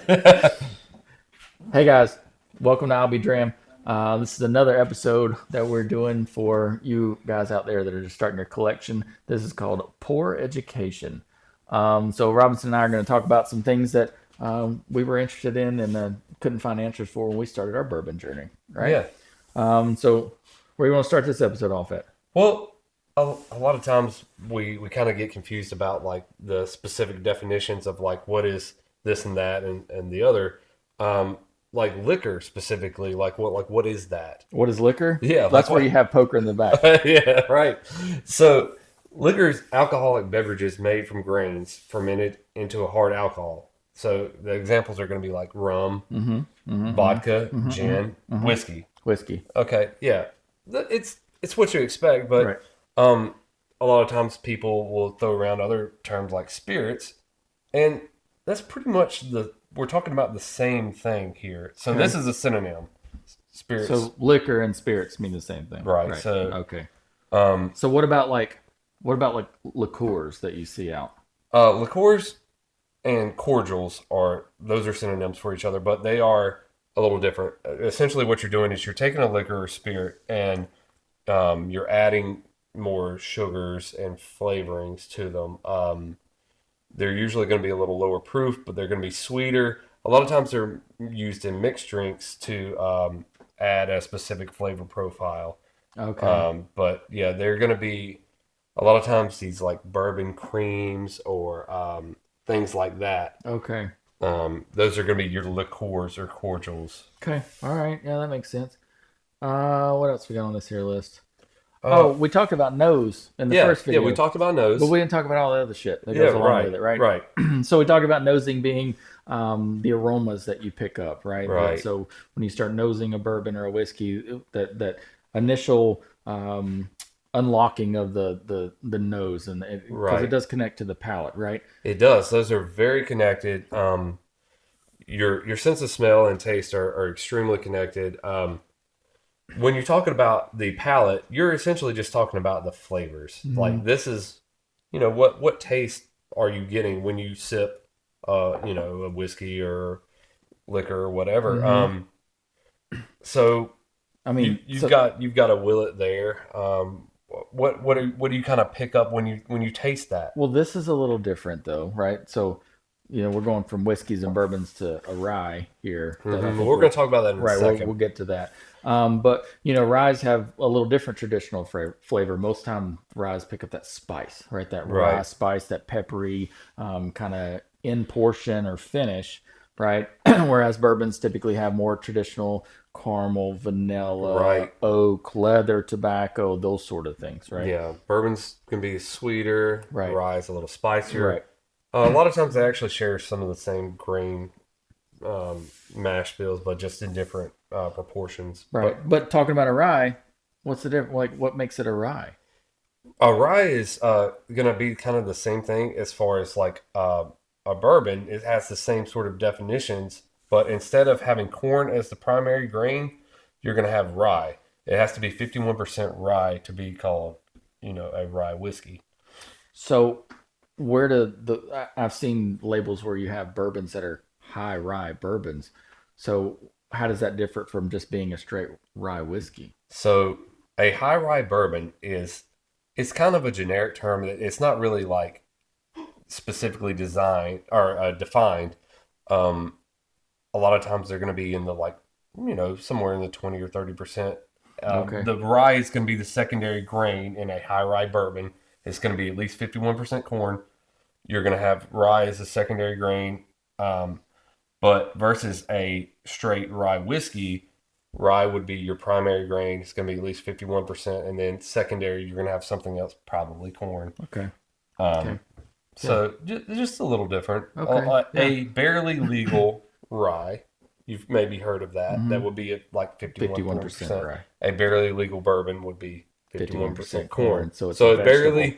Hey guys, welcome to I'll Be Drammed. This is another episode that we're doing for you guys out there that are just starting your collection. This is called Poor Education. So Robinson and I are going to talk about some things that we were interested in and couldn't find answers for when we started our bourbon journey, right? Yeah. So where do you want to start this episode off at? Well, a lot of times we kind of get confused about like the specific definitions of like what is this and that and the other. Like liquor specifically, like what is that? What is liquor? Yeah, That's like where what? you have poker in the back. Yeah, right. So liquor is alcoholic beverages made from grains fermented into a hard alcohol. So the examples are going to be like rum, vodka, gin, whiskey. Whiskey. Okay, yeah, it's what you expect, Right. but a lot of times people will throw around other terms like spirits, and that's pretty much we're talking about the same thing here. So Okay. this is a synonym, spirits, So liquor and spirits mean the same thing. right? Right. So Okay. um, So what about like liqueurs that you see out? liqueurs and cordials are synonyms for each other, but they are a little different. Essentially, what you're doing is you're taking a liquor or spirit and you're adding more sugars and flavorings to them. They're usually going to be a little lower proof, but they're going to be sweeter. A lot of times they're used in mixed drinks to add a specific flavor profile. Okay. But yeah, they're going to be a lot of times these like bourbon creams or things like that. Okay. Those are going to be your liqueurs or cordials. Okay. All right. Yeah, that makes sense. What else we got on this here list? Oh, Uh, we talked about nose in the yeah, first yeah, we video, talked about but nose. we didn't talk about all the other shit that Yeah, goes along right, with it, right? right, So we talked about nosing being the aromas that you pick up, right? right, So when you start nosing a bourbon or a whiskey, that initial unlocking of the nose and because it right. does connect to the palate, right? It does. Those are very connected. Your sense of smell and taste are extremely connected. When you're talking about the palate, you're essentially just talking about the flavors. Hmm. Like this is, what taste are you getting when you sip, a whiskey or liquor or whatever. Hmm. So I you mean, you've so got you've got to will it there. What do you kind of pick up when you taste that? well, this is a little different though, right? So, we're going from whiskeys and bourbons to a rye here that I think We're going to talk about that in a right. We'll second. get to that. But ryes have a little different traditional flavor. Most time, ryes pick up that spice, right? That rye Right, spice, that peppery kind of in portion or finish, right? Whereas bourbons typically have more traditional caramel, vanilla, right. oak, leather, tobacco, those sort of things, right? Yeah, bourbons can be sweeter, Right. rye is a little spicier. Right. A lot of times they actually share some of the same grain mash bills, but just in different proportions. But Right. But talking about a rye, what's the difference? Like, what makes it a rye? a rye is going to be kind of the same thing as far as like a bourbon. It has the same sort of definitions, but instead of having corn as the primary grain, you're going to have rye. It has to be 51% rye to be called, a rye whiskey. So, where do I've seen labels where you have bourbons that are high rye bourbons. So, how does that differ from just being a straight rye whiskey? So a high rye bourbon is it's kind of a generic term. It's not really like specifically designed or defined. Um, a lot of times they're going to be in the like somewhere in the 20 or 30%. Okay. The rye is going to be the secondary grain in a high rye bourbon. It's going to be at least 51% corn. You're going to have rye as a secondary grain. Um, but versus a straight rye whiskey, rye would be your primary grain. It's going to be at least 51%. And then secondary, you're going to have something else, probably corn. Okay. Okay. Um, Yeah. so just a little different. Okay. Yeah. A barely legal rye, you've maybe heard of that. That Mm-hmm. would be at like 51% 51%. rye, A barely legal bourbon would be 51% 51% corn. corn. So it's a So vegetable.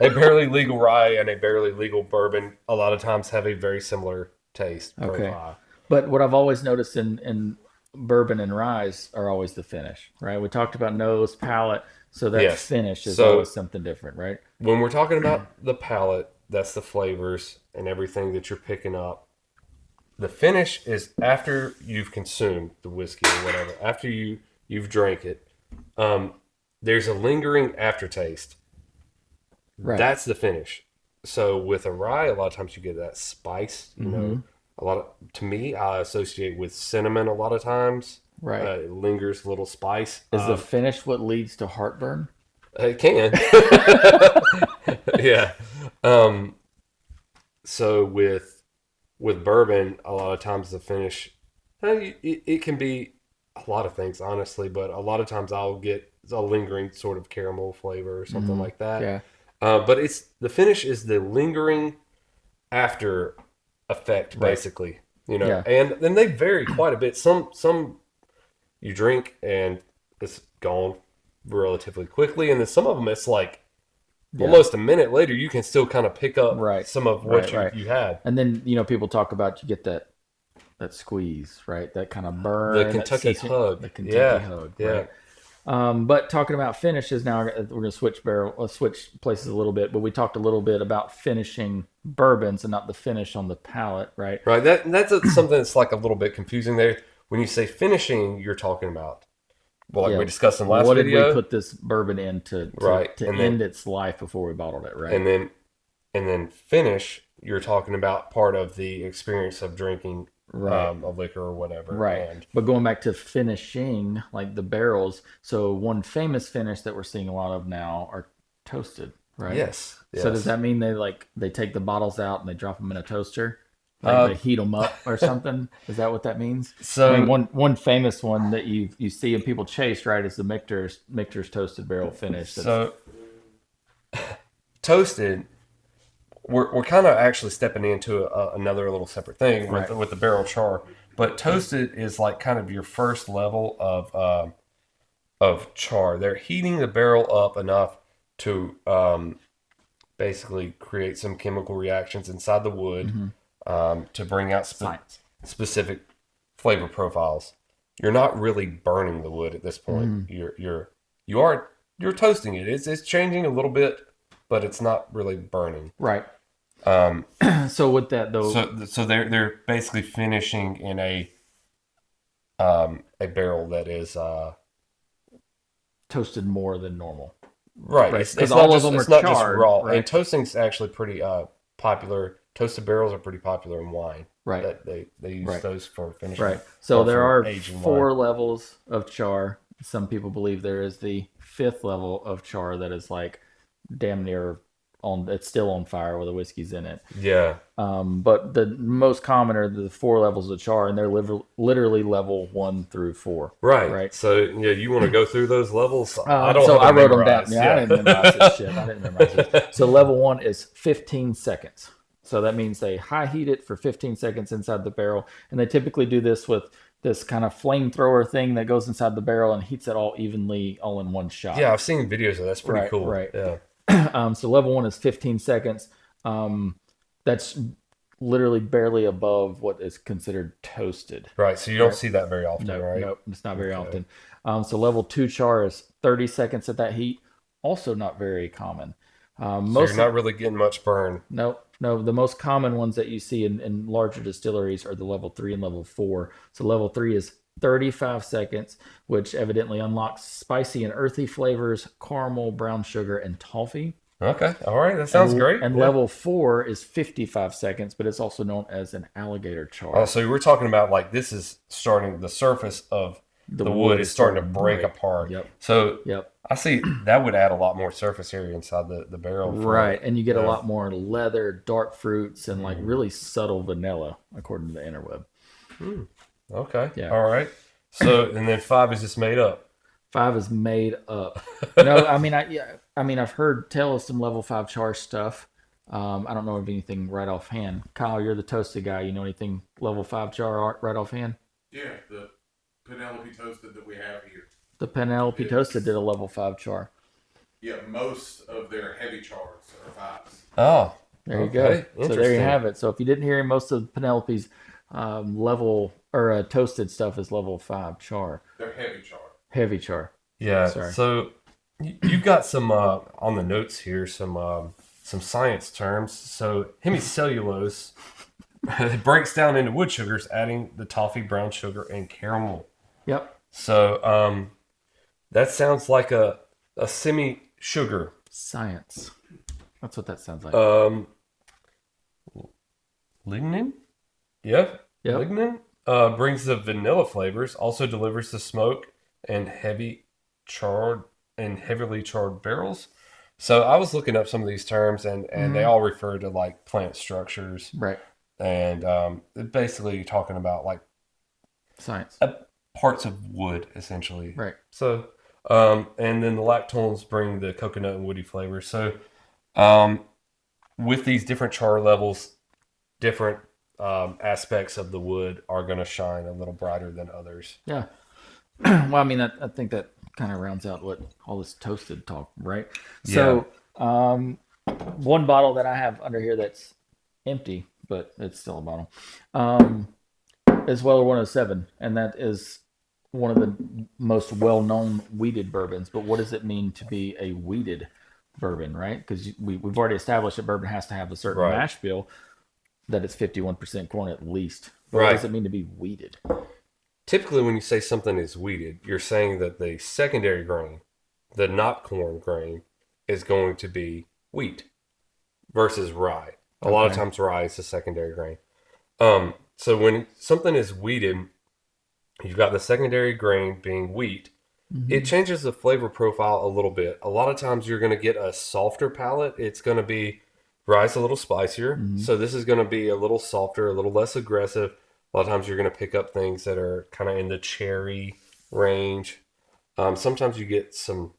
a barely legal rye and a barely legal bourbon a lot of times have a very similar taste Okay. profile. But what I've always noticed in bourbon and ryes are always the finish, right? We talked about nose, palate, so that Yes. finish is So always something different, right? when we're talking about the palate, that's the flavors and everything that you're picking up. the finish is after you've consumed the whiskey or whatever, after you've drank it. There's a lingering aftertaste. Right. That's the finish. So with a rye, a lot of times you get that spice. You know, to me, I associate with cinnamon a lot of times. Right. It lingers a little spice. Is the finish what leads to heartburn? It can. Yeah. So with bourbon, a lot of times the finish, it can be a lot of things, honestly, but a lot of times I'll get a lingering sort of caramel flavor or something like that. Yeah. But the finish is the lingering after effect, basically. You know, Yeah. and then they vary quite a bit. Some you drink and it's gone relatively quickly, and then some of them it's like almost a minute later you can still kind of pick up some of what you had. And then people talk about you get that squeeze, right? That kind of burn, The Kentucky hug. the Kentucky hug, right? But talking about finishes now, we're going to switch places a little bit. But we talked a little bit about finishing bourbons and not the finish on the palate, right? Right. That's something that's like a little bit confusing there. When you say finishing, you're talking about, well, like we discussed in the last video. What did we put this bourbon in to end its life before we bottled it, right? And then finish, you're talking about part of the experience of drinking a liquor or whatever. Right. But going back to finishing, like the barrels, so one famous finish that we're seeing a lot of now are toasted, right? Yes. So does that mean they take the bottles out and they drop them in a toaster? Like they heat them up or something? Is that what that means? So I mean, one famous one that you see and people chase, right, is the Michter's toasted barrel finish. So toasted, we're kind of actually stepping into another little separate thing with the barrel char. But toasted is like kind of your first level of char. They're heating the barrel up enough to basically create some chemical reactions inside the wood. To bring out specific flavor profiles. You're not really burning the wood at this point. You're toasting it. It's changing a little bit, but it's not really burning. Right. So with that though, so they're basically finishing in a barrel that is toasted more than normal. Right. Because all of them are charred. Just raw. Right? And toasting's actually pretty popular. Toasted barrels are pretty popular in wine. Right. They use those for finishing. Right. So there are 4 levels of char. Some people believe there is the 5th level of char that is like damn near it's still on fire with the whiskey's in it. Yeah. But the most common are the 4 levels of char, and they're literally level 1 through 4. Right. So you want to go through those levels? I wrote them down. Yeah, I didn't memorize this shit. So level 1 is 15 seconds. So that means they high heat it for 15 seconds inside the barrel. And they typically do this with this kind of flamethrower thing that goes inside the barrel and heats it all evenly, all in one shot. Yeah, I've seen videos of that. That's pretty cool. Right. Yeah. So level 1 is 15 seconds. That's literally barely above what is considered toasted. Right. So you don't see that very often, right? Nope, it's not very often. So level 2 char is 30 seconds at that heat. Also not very common. So you're not really getting much burn. No, the most common ones that you see in larger distilleries are the level 3 and level 4. So level 3 is 35 seconds, which evidently unlocks spicy and earthy flavors, caramel, brown sugar, and toffee. Okay, all right, that sounds great. And level 4 is 55 seconds, but it's also known as an alligator char. Oh, so we're talking about like this is starting the surface of the wood is starting to break apart. Yep. So I see that would add a lot more surface area inside the barrel. Right, and you get a lot more leather, dark fruits, and like really subtle vanilla, according to the interweb. Okay. Yeah. All right. So and then 5 is just made up. 5 is made up. No, I've heard tell of some level 5 char stuff. I don't know of anything right offhand. Kyle, you're the toasted guy. You know anything level 5 char right offhand? Yeah, the Penelope Toasted that we have here. The Penelope Toasted did a level 5 char. Yeah, most of their heavy chars are 5s. Oh, there you go. So there you have it. So if you didn't hear, most of Penelope's level or toasted stuff is level 5 char. They're heavy char. Heavy char. Yeah. Sorry. So you've got some on the notes here some science terms. So hemicellulose it breaks down into wood sugars, adding the toffee, brown sugar, and caramel. Yep. So that sounds like a semi sugar. Science. That's what that sounds like. Lignin? Yeah. Yep. Lignin brings the vanilla flavors, also delivers the smoke and heavily charred barrels. So I was looking up some of these terms, and they all refer to like plant structures, Right. and basically talking about like Science. parts of wood, essentially. Right. So, and then the lactones bring the coconut and woody flavors. So, with these different char levels, different aspects of the wood are going to shine a little brighter than others. Yeah. Well, I mean, I think that kind of rounds out what all this toasted talk, right? So, one bottle that I have under here that's empty, but it's still a bottle, is Weller 107, and that is one of the most well-known wheated bourbons. But what does it mean to be a wheated bourbon, right? Because we've already established that bourbon has to have a certain Right. mash bill, that it's 51% corn at least. But Right. what does it mean to be wheated? Typically, when you say something is wheated, you're saying that the secondary grain, the not corn grain, is going to be wheat versus rye. A lot of Okay. times, rye is the secondary grain. So when something is wheated, you've got the secondary grain being wheat. It changes the flavor profile a little bit. A lot of times, you're going to get a softer palate. It's going to be rye's a little spicier, so this is going to be a little softer, a little less aggressive. A lot of times you're going to pick up things that are kind of in the cherry range. Sometimes you get some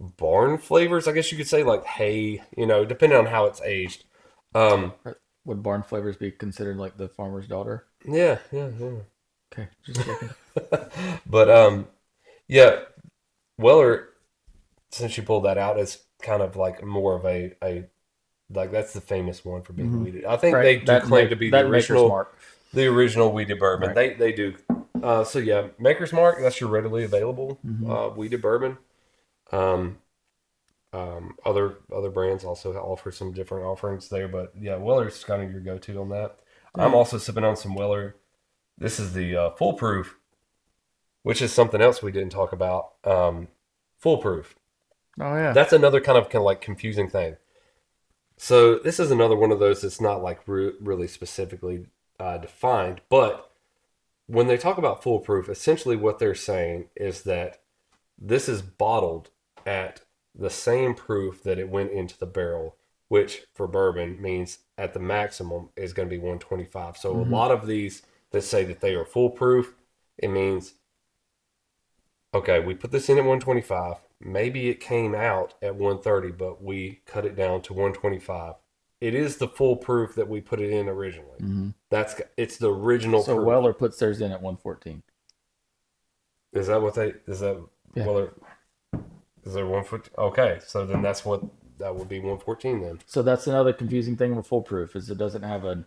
barn flavors, I guess you could say, like hay, depending on how it's aged. Would barn flavors be considered like the farmer's daughter? Yeah. Okay, just checking. But yeah, Weller, since you pulled that out, is kind of like more of a like that's the famous one for being wheated. I think they do claim to be the that Maker's original. Mark. The original wheated bourbon. Right. They do. So yeah, Maker's Mark. That's your readily available wheated bourbon. Other brands also offer some different offerings there, but yeah, Weller's kind of your go-to on that. I'm also sipping on some Weller. This is the Foolproof, which is something else we didn't talk about. Foolproof. Oh yeah. That's another kind of like confusing thing. So this is another one of those that's not like really specifically defined, but when they talk about foolproof, essentially what they're saying is that this is bottled at the same proof that it went into the barrel, which for bourbon means at the maximum is going to be 125. So a lot of these that say that they are foolproof, it means, okay, we put this in at 125. Maybe it came out at 130, but we cut it down to 125. It is the full proof that we put it in originally. It's the original So proof. Weller puts theirs in at 114. Is that what they? Is that Yeah. Weller? Is there 114? Okay, so then that would be 114 then. So that's another confusing thing with foolproof is it doesn't have a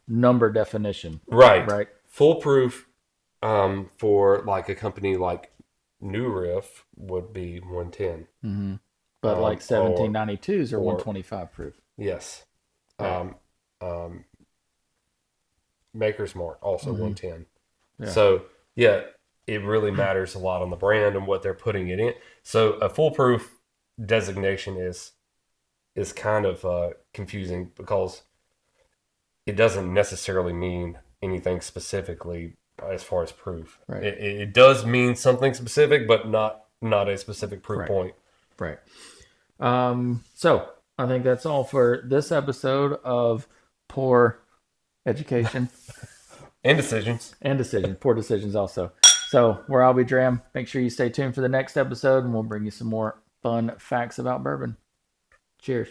number definition. Right. Right. Foolproof for like a company like New Riff would be 110. But like 1792s are or- 125 proof. Yes. Right. Maker's Mark also 110. Yeah. So yeah, it really matters a lot on the brand and what they're putting it in. So a foolproof designation is kind of confusing because it doesn't necessarily mean anything specifically as far as proof. Right. It does mean something specific, but not a specific proof Right. point. Right. So I think that's all for this episode of Poor Education And decisions. and Decisions. Poor Decisions also. So we're I'll Be Drammed. Make sure you stay tuned for the next episode and we'll bring you some more fun facts about bourbon. Cheers.